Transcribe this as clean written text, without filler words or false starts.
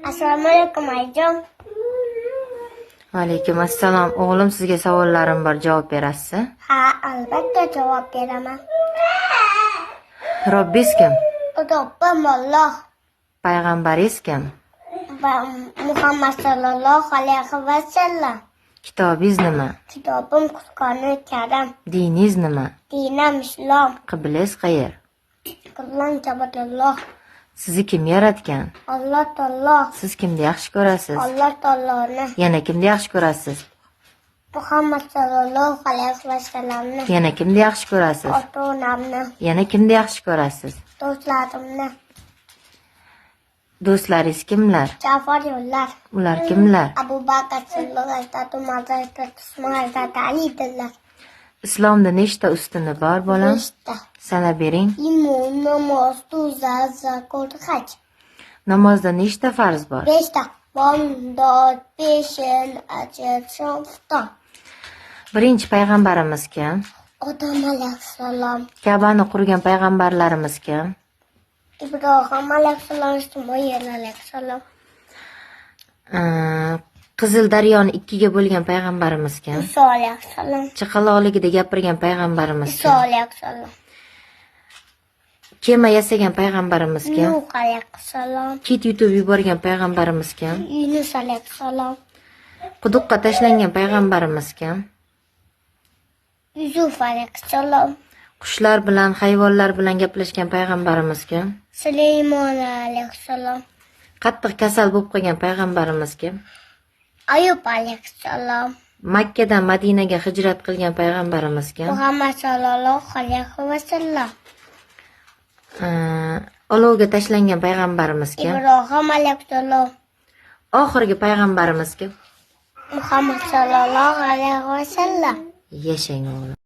Assalomu alaykum ayjon. Alaykum assalom. O'g'lim, sizga savollarim bor, javob berasiz? Ha, albatta javob beraman. Robbingiz kim? Robbim Alloh Payg'ambaringiz kim? va Muhammad sallallohu alayhi va sallam. Kitobingiz nima? Kitobim Qur'oni Karim. Diningiz nima? Dinim Islom. Qiblangiz qayer? Qiblam Kabatulloh. Sizni kim yaratgan? Alloh taolo. Siz kimni yaxshi ko'rasiz? Alloh taoloni. Yana kimni yaxshi ko'rasiz? Muhammad sallallohu alayhi va sallamni. Yana kimni yaxshi ko'rasiz? Ota-onamni, Yana kimni yaxshi ko'rasiz? do'stlarimni. Do'stlaringiz kimlar? Ja'far yo'llar. Ular kimlar? Abu Bakr Siddiq, Hazrat Umar, Hazrat Usmon, Hazrat Alidirlar. Islomda nechta ustuni bor, bolam? Beshta. Sanab bering. Iymon, namoz, ro'za, zakot, haj. Namozda nechta farz bor? Beshta. Bomdod, peshin, ajr, shom, iftor. Birinchi payg'ambarimiz kim? Odam alayhissalom. Ka'bani qurgan payg'ambarlarimiz kim? Ibrohim alayhissalom, Ismoil alayhissalom. Qizil daryoni ikkiga bo'lgan payg'ambarimiz kim? Iso alayhissalom. Chaqaloqligida gapirgan payg'ambarimiz Iso kim? alayhissalom. Kema yasagan payg'ambarimiz kim? Nuh alayhissalom. Kit yutib yuborgan payg'ambarimiz kim? Yunus alayhissalom. Quduqqa tashlangan payg'ambarimiz kim? Yusuf alayhissalom. Qushlar bilan, hayvonlar bilan gaplashgan payg'ambarimiz kim? Sulaymon alayhissalom. Qattiq kasal bo'lib qolgan payg'ambarimiz kim? Ayub alayhissalom. Makkadan Madinaga hijrat qilgan payg'ambarimiz kim? Muhammad sallallohu alayhi va sallam. Olovga tashlangan payg'ambarimiz kim? Ibrohim alayhissalom. Oxirgi payg'ambarimiz kim? Muhammad sallallohu alayhi va sallam. Yashang o'g'lim.